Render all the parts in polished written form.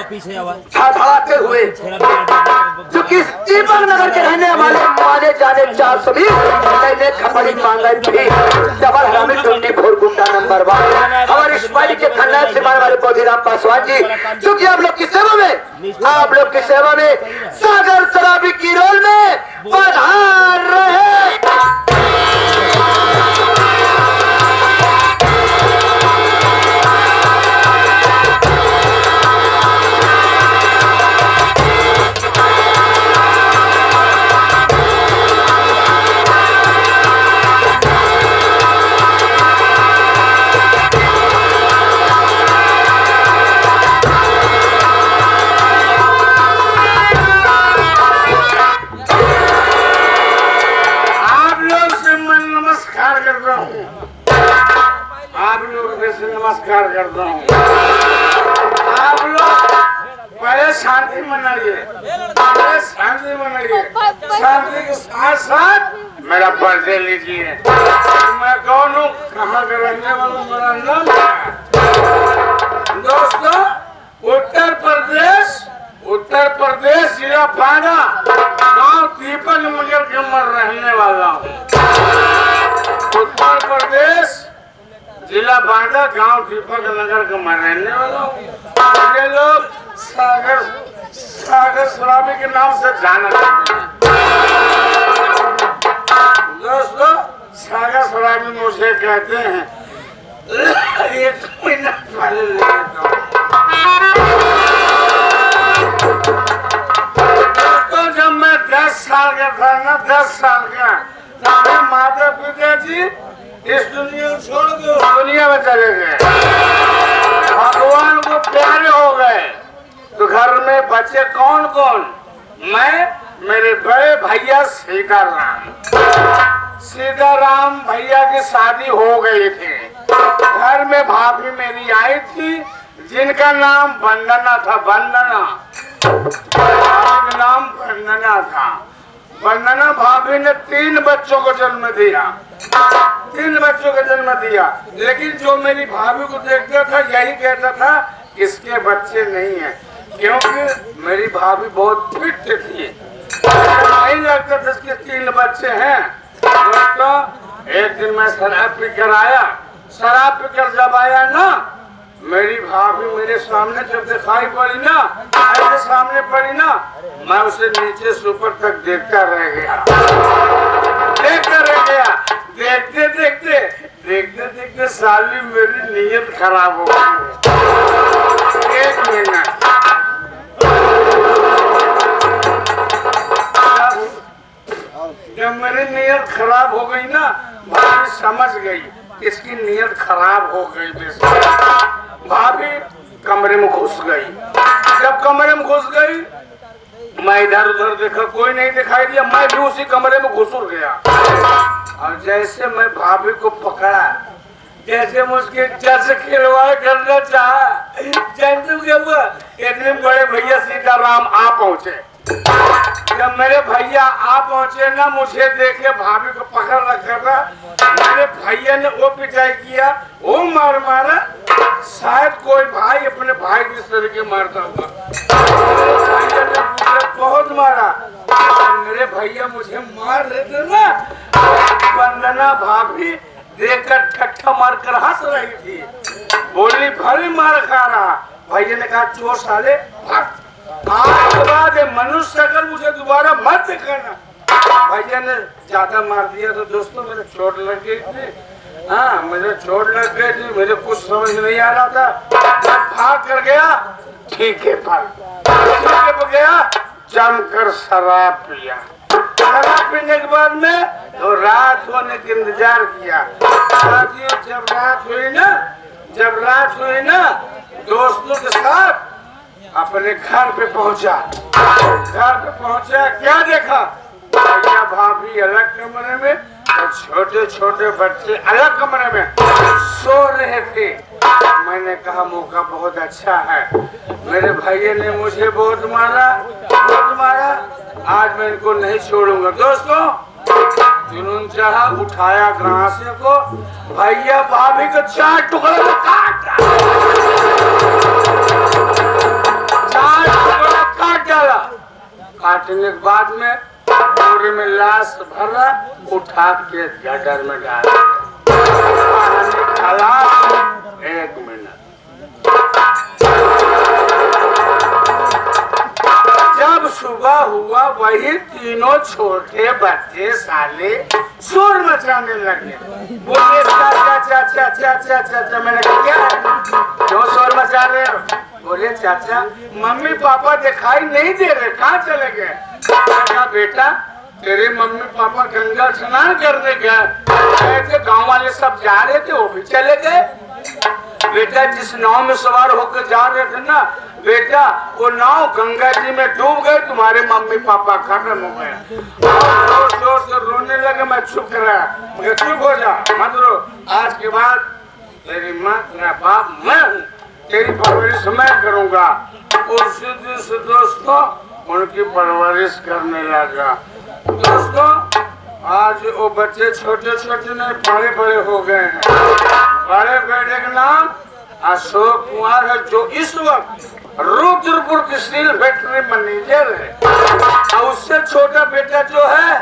धड़ाधड़ाते हुए जो कि दीपक नगर के रहने वाले माने जाने 420 मैंने खपड़ी मांगा थी डबल हरामी टुंडी भोर गुंडा नंबर 1 हमारे इस्माइली के खानदान से माने वाले बोधीराम पासवान जी जो कि आप लोग की सेवा में सागर शराबी की रोल में पधार रहे। नमस्कार करता हूँ। आप लोग पहले शांति मनाइए, शांति के साथ साथ मेरा परिचय लीजिए। मैं कौन हूँ, कहाँ का रहने वाला हूँ, मेरा नाम है। दोस्तों, उत्तर प्रदेश जिला फाना गाँव दीपक नगर के मैं रहने वाला हूँ। उत्तर प्रदेश जिला बांदा गांव दीपक नगर का मैं रहने वाला हूँ। ये लोग सागर शराबी के नाम से जाना जाते हैं। दोस्तों, सागर शराबी मुझे कहते हैं। एक मिनट पहले ले लेता हूँ। दोस्तों, जब मैं 10 साल का था ना, 10 साल का, मेरे माता पिता जी इस दुनिया को छोड़ के उस दुनिया में चले गए। भगवान को प्यारे हो गए तो घर में बचे कौन कौन? मैं, मेरे बड़े भैया सीताराम भैया की शादी हो गई थी। घर में भाभी मेरी आई थी जिनका नाम वंदना था। वंदना भाभी ने 3 बच्चों को जन्म दिया। लेकिन जो मेरी भाभी को देखता था यही कहता था इसके बच्चे नहीं हैं, क्योंकि मेरी भाभी बहुत फिट थी। नहीं लगता था इसके 3 बच्चे हैं। दोस्तों, एक दिन मैं शराब पीकर जब आया ना, मेरी भाभी मेरे सामने जब दिखाई पड़ी ना, ऐसे सामने पड़ी ना, मैं उसे नीचे से ऊपर तक देखता रह गया। देखते साली मेरी नीयत खराब हो गई। एक मिनट, जब मेरी नीयत खराब हो गई ना, भाभी समझ गई इसकी नीयत खराब हो गई। भाभी कमरे में घुस गई। जब कमरे में घुस गई, मैं इधर उधर देखा, कोई नहीं दिखाई दिया। मैं भी उसी कमरे में घुसूर गया और जैसे मैं भाभी को पकड़ा, जैसे मुझके जैसे खिलवाड़ करना चाहा, जानते क्या हुआ? इतने बड़े भैया सीताराम आ पहुंचे। जब मेरे भैया आ पहुंचे ना, मुझे देखे भाभी को पकड़ रखा था। मेरे भैया ने वो पिटाई किया, वो मारा। शायद कोई भाई अपने भाई की तरीके मारता होगा। भैया ने मुझे बहुत मारा। मेरे भैया मुझे मार रहे थे ना, वंदना भाभी देखकर ठट्ठा मारकर हंस रही थी। बोली भले मार खा रहा। भैया ने कहा चोर साले भाग। आज के बाद मनुष्य अगर मुझे दोबारा मत दिखाना। भैया ने ज्यादा मार दिया तो दोस्तों मेरे चोट लग गई थी। हाँ, मुझे चोट लग गई थी, मुझे कुछ समझ नहीं आ रहा था। मैं भाग कर गया ठीके पर गया, जमकर शराब पिया। शराब पीने के बाद में तो रात होने का इंतजार किया। साथियों, जब रात हुई ना, दोस्तों के साथ अपने घर पे पहुंचा। क्या देखा? भैया भाभी अलग कमरे में और छोटे छोटे बच्चे अलग कमरे में सो रहे थे। मैंने कहा मौका बहुत अच्छा है। मेरे भैया ने मुझे बहुत मारा। आज मैं इनको नहीं छोड़ूंगा। दोस्तों, जुनून चढ़ा, उठाया ग्रासे को, भैया भाभी को 4 टुकड़े में काट काटने के बाद में पूरे में लाश भरा, उठा के गटर में डाल खलास। 1 मिनट। जब सुबह हुआ वही तीनों छोटे बच्चे साले शोर मचाने लगे। बोले चाचा चाचा चाचा चाचा। मैंने कहा क्या है, क्यों शोर मचा रहे हो? बोले चाचा मम्मी पापा दिखाई नहीं दे रहे, कहाँ चले गए? कहा बेटा तेरे मम्मी पापा गंगा स्नान करने गए, गाँव वाले सब जा रहे थे वो भी चले गए। बेटा जिस नाव में सवार होकर जा रहे थे ना बेटा, वो नाव गंगा जी में डूब गए, तुम्हारे मम्मी पापा खत्म हो गए। जोर जोर से रोने लगे। मैं चुप रहा, मगर चुप हो जा, मत रो। आज के बाद तेरी माँ तेरा बाप मैं हूँ, तेरी परवरिश मैं करूँगा। उसी दिन से दोस्तों उनकी परवरिश करने लगा। दोस्तों आज वो बच्चे छोटे छोटे नहीं बड़े बड़े हो गए हैं। बड़े बेटे का नाम अशोक कुमार है, जो इस वक्त रुद्रपुर की स्टील फैक्ट्री मैनेजर है। और उससे छोटा बेटा जो है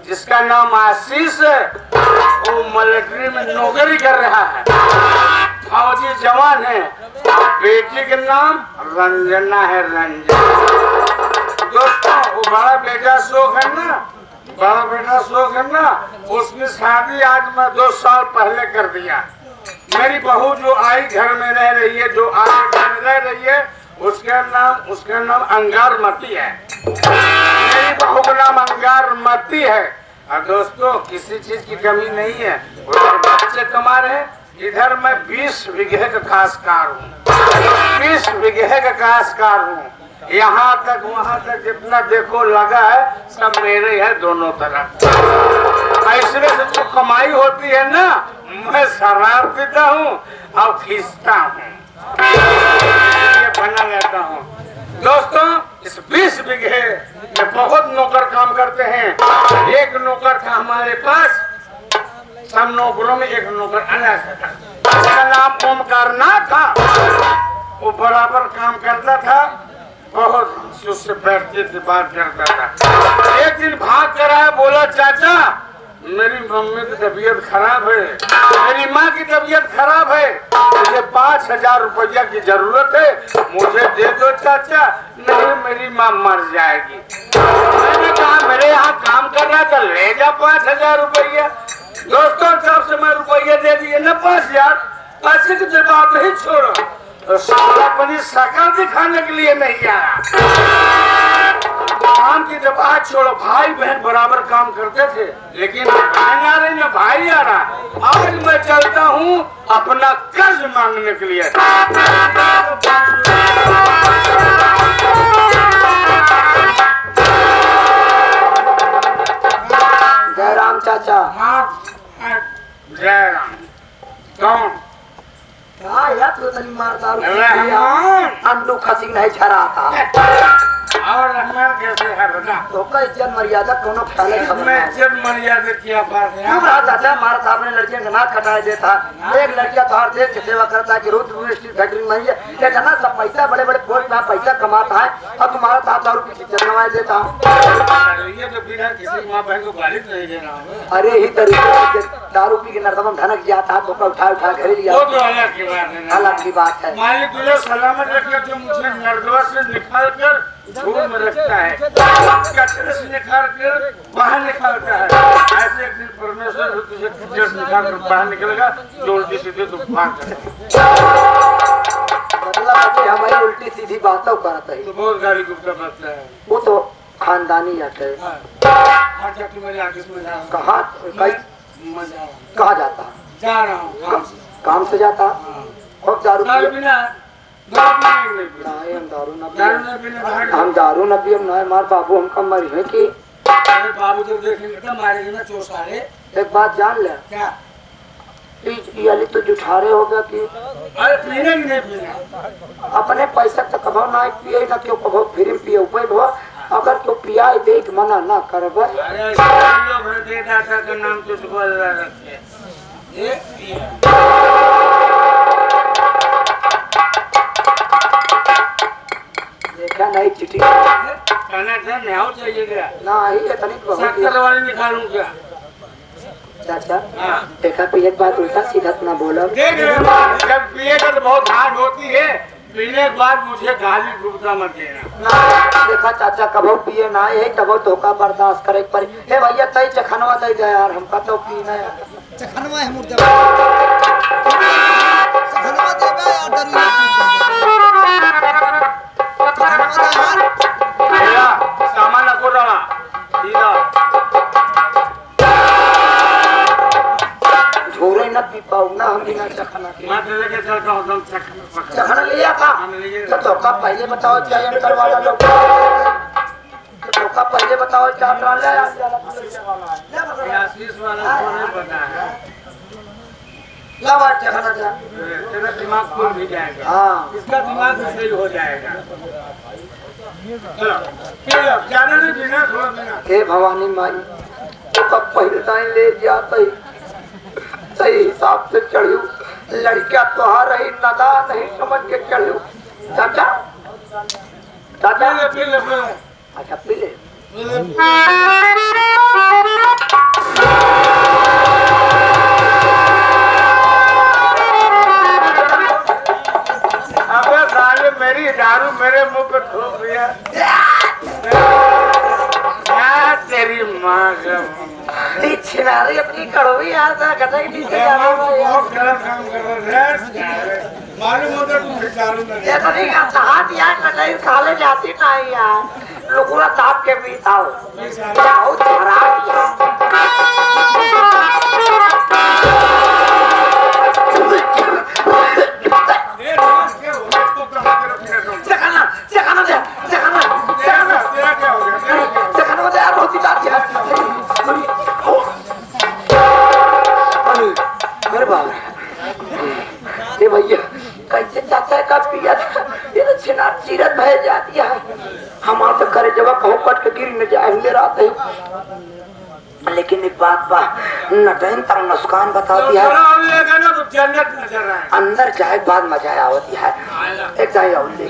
जिसका नाम आशीष है, वो मिलिट्री में नौकरी कर रहा है, फौजी जवान है। बेटी का नाम रंजना है, रंजना। दोस्तों वो बड़ा बेटा अशोक है ना, बड़ा बेटा अशोक है ना, उसकी शादी आज मैं 2 साल पहले कर दिया। मेरी बहू जो आई घर में रह रही है, जो आज घर में रह रही है, उसका नाम अंगारमती है। मेरी बहू का नाम अंगारमती है। और दोस्तों किसी चीज की कमी नहीं है, उधर बच्चे कमा रहे हैं, इधर मैं 20 बीघे का काश्तकार हूँ। 20 बीघे का काश्तकार हूँ। यहाँ तक वहाँ तक जितना देखो लगा है सब मेरे है दोनों तरफ। ऐसे से जो कमाई होती है ना, मैं शराब पीता हूँ और खींचता हूँ, ये बना रहता हूँ। दोस्तों इस 20 बीघे में बहुत नौकर काम करते हैं। एक नौकर था हमारे पास, सब नौकरों में एक नौकर अलग था, उसका नाम ओमकार नाथ था। वो बराबर काम करता था, बहुत उससे बैठते थे, बात करता था। एक दिन भाग कर आया, बोला चाचा मेरी मम्मी की तबीयत खराब है, मेरी माँ की तबीयत खराब है, मुझे 5000 रुपया की जरूरत है, मुझे दे दो चाचा, नहीं मेरी माँ मर जाएगी। मैंने कहा मेरे यहाँ काम कर रहा था, ले जा 5000 रुपया। दोस्तों जब से मैं रुपया दे दिए ना 5000, पैसे की जवाब नहीं छोड़ो, तो साला अपनी शक्ल दिखाने के लिए नहीं आया। काम की जब बात छोड़ो, भाई बहन बराबर काम करते थे, लेकिन बहन आ रही ना भाई आ रहा। आज मैं चलता हूँ अपना कर्ज मांगने के लिए। जय राम चाचा। जय राम। कौन? हाँ यार तो तनी मारता अंडू खसी नहीं छरा था। और रहमान कैसे है बता? तो का इज्जत मर्यादा कोनो ख्याल है? मैं इज्जत मर्यादा क्या बात है? क्यों रहा चाचा मारा था अपने लड़कियों का नाक कटाए देता। एक लड़किया तो हर देश की सेवा करता है कि रुद्रपुर स्टील फैक्ट्री में है, लेकिन ना सब पैसा बड़े बड़े पोस्ट में पैसा कमाता है, और तुम्हारा था दारू की इज्जत नवाज देता हूँ। ये तो बिना किसी माँ बहन को गाली नहीं दे रहा हूँ। अरे ही तरीके से दारू पी के नरसम धनक जाता तो का उठा घरे लिया, वो तो अलग की बात है। अलग की बात है। मालिक तुझे सलामत रखे, जो मुझे नर्दवा से निकाल कर झूठ में रखता है, कचरे से निकाल कर बाहर निकालता है। ऐसे एक दिन परमेश्वर तुझे कचरे से निकाल कर बाहर निकलेगा, जो उल्टी सीधी तू भाग मतलब हमारी उल्टी सीधी बातों करता है तो बहुत गाली गुप्ता करता है। वो तो खानदानी जाता है। कहाँ कहाँ जाता? जा रहा हूँ काम से जाता। खूब दारू हम दारू न पिए ना मार बाबू हमका मरी है कि बाबू तो देखेंगे मारेंगे ना चोर सारे। एक बात जान ले क्या? ये तो जुठारे हो गया कि अरे पीने की नहीं पीना, अपने पैसा तो कभो ना पिए ना क्यों कभो फिर पिए उपाय भो, अगर क्यों पिया देख मना ना करब। अरे का नाम तुझको रखे देखा नहीं चिट्ठी कहना था नहीं चाहिए क्या नहीं इतनी बहुत शक्कर वाली निकालूं क्या चाचा हाँ। देखा पिए के बाद उल्टा सीधा ना बोलो देख जब पिएगा तो बहुत हार्ड होती है पीने के बाद मुझे गाली डूबता मत देना ना देखा चाचा कबो पिए ना यही तबो धोखा बर्दाश्त करे पर हे भैया तई चखनवा दे गया यार हमका तो पीना है चखनवा है मुर्दे चखनवा दे बे यार दरुआ चखनवा दे यार मेरा सामान रखो रहा सीधा झोरे न पी पाऊ ना हम बिना चखना के मैं तो लेके चलता हूँ तुम चखना लिया था तो धोखा पहले बताओ चाहिए अंतर वाला लोग धोखा पहले बताओ क्या ट्रांस ले आशीष वाला को नहीं पता है ला बात चखना जा तेरा दिमाग खुल भी जाएगा हाँ इसका दिमाग भी सही हो जाएगा चलो ज्यादा नहीं पीना थोड़ा पीना हे भवानी माई तो कब पहले टाइम ले जाता ही सही हिसाब से चढ़ू लड़कियां तो हार रही नदा नहीं समझ के चढ़ू चाचा चाचा पी ले अच्छा पी ले अबे साले मेरी दारू मेरे मुंह पे थूक दिया क्या तेरी माँ का छिनारी अपनी कड़ोई यार था कहता है नीचे जाना बहुत गलत काम कर रहे हैं मालूम होता तू दारू में ये तो नहीं करता हाथ यार कटाई खाले जाती ना यार लोगों ताप के भी था बहुत खराब चखाना चखाना दे चखाना चखाना तेरा क्या हो गया चखाना दे यार बहुत ही दांत यार अरे बाप ये भैया कैसे चाचा का पिया था ये तो छिनार चीरत भय जाती है हमारे तो करे जब कहूँ कट के गिर न जाए मेरा आते लेकिन एक बात बा नटैन तर नुकसान बताती है अंदर जाए बाद मजा आवती है एक जाए और ले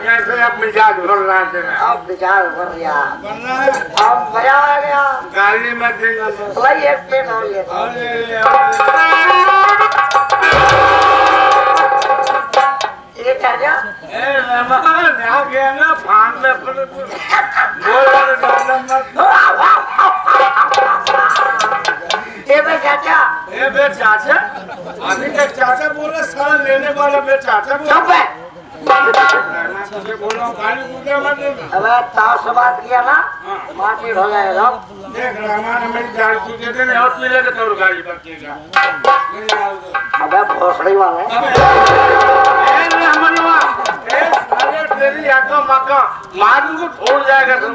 कैसे अब मिजाज भर रहा है अब विचार भर गया बनना है अब मजा आ गया गाली मत देना भाई एक पेन हो गया ये क्या जा आ गया ना फान में बोल ये भाई चाचा ए बे चाचा अभी तक चाचा बोल रहा सारा लेने वाला बे चाचा बोल चुप है तुझे बोल रहा हूँ गाली कूदे मत देना अब ताव से बात किया ना माफी हो जाएगा देख रहमान मेरी गाली कूदे देने और पी लेके तो गाली बचेगा अबे भोसड़ी वाला है ए रहमानवा ए साले तेरी आका मक्का मार दूंगा छोड़ जाएगा तुम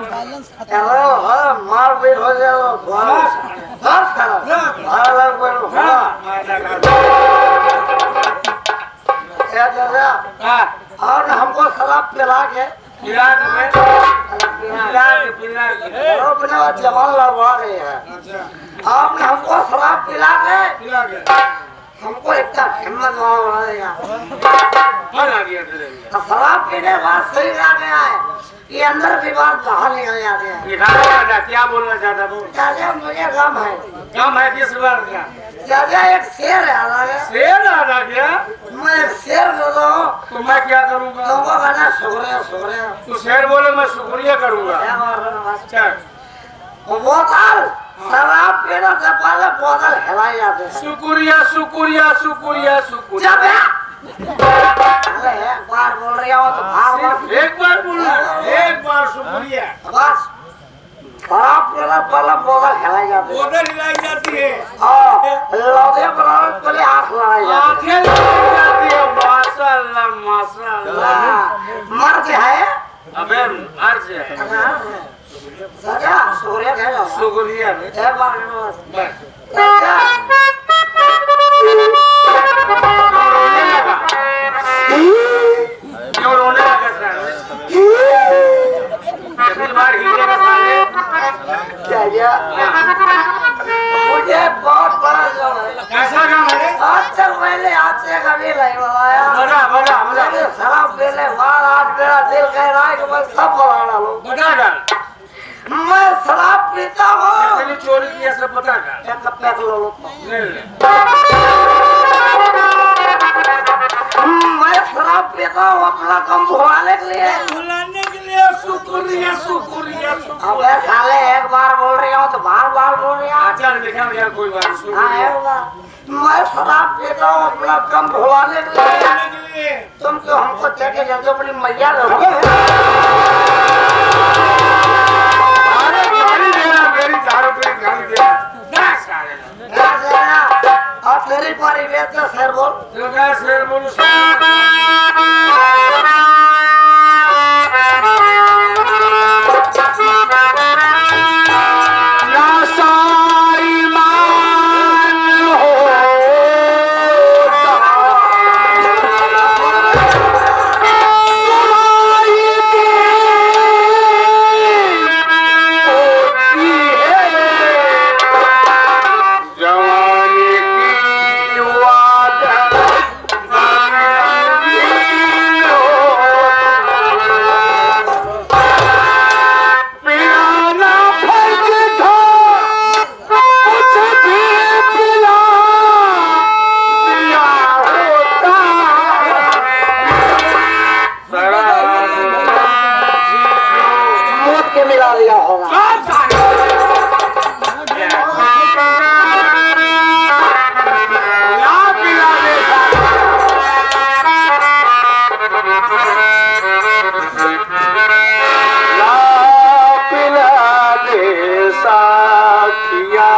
अरे हाँ मार पीट हो जाएगा बस अलग बोलो हाँ क्या चाचा और हमको शराब पिला के इलाज में अपने जवान लगवा रहे हैं आपने हमको शराब पिला के हमको इतना हिम्मत वाला बना देगा शराब पीने के बाद सही आ गया है ये अंदर की बात बाहर निकल जाते हैं क्या बोलना चाहता हूँ चाचा मुझे गम है कम है किस बार क्या चाचा एक शेर है अलग शेर आ रहा क्या मैं एक शेर बोल रहा हूँ तो मैं क्या करूँगा तुमको कहना शुक्रिया शुक्रिया तू शेर बोले मैं शुक्रिया करूँगा चल बोतल शराब पीने से पहले बोतल हिलाई जाते हैं शुक्रिया शुक्रिया शुक्रिया शुक्रिया जब अरे एक बार बोल रही हो तो भाग एक बार बोलना एक बार शुक्रिया बस शराब पीने पहले बोतल हिलाई जाती है बोतल हिलाई जाती है और लौटे बनाने के लिए आँख लगाई जाती आंखें लग जाती है माशाल्लाह माशाल्लाह है मर्द है अबे अर्ज है सजा शुक्रिया कह लो शुक्रिया एक बार बस क्यों रोने लगा साले कितनी बार हिले का साले क्या भैया मुझे बहुत बड़ा काम है। कैसा काम है? आज तक मैंने आपसे कभी नहीं बताया। बता बता बता मैंने शराब पीने बाद आज मेरा दिल कह रहा है कि मैं सब बता डालूं। बता डाल। मैं शराब पीता हूँ। कितनी चोरी किया सब बता डाल। एक पैक लो लो। ले ले। मैं शराब पीता हूँ अपना कम भुलाने के लिए। बुलाने के लिए शुक्रिया शुक्रिया शुक्रिया। अब मैं खाले एक बार बोल रही हूँ तो बार बार बोल रही हूँ। चल दिखा यार कोई बात नहीं। हाँ शुक्रिया। एक बार मैं शराब पीता हूँ अपना कम भुलाने के लिए। बुलाने के लिए। तुम तो हमको देखे जैसे अपनी मैया लोगे। अरे गाड़ी देना मेरी 4 रुपए की गाड़ी देना। ना सारे। और तेरी परिवेश से शेर बोल। तो क्या शेर बोलूं? मिला लिया होगा। पिला दे साथिया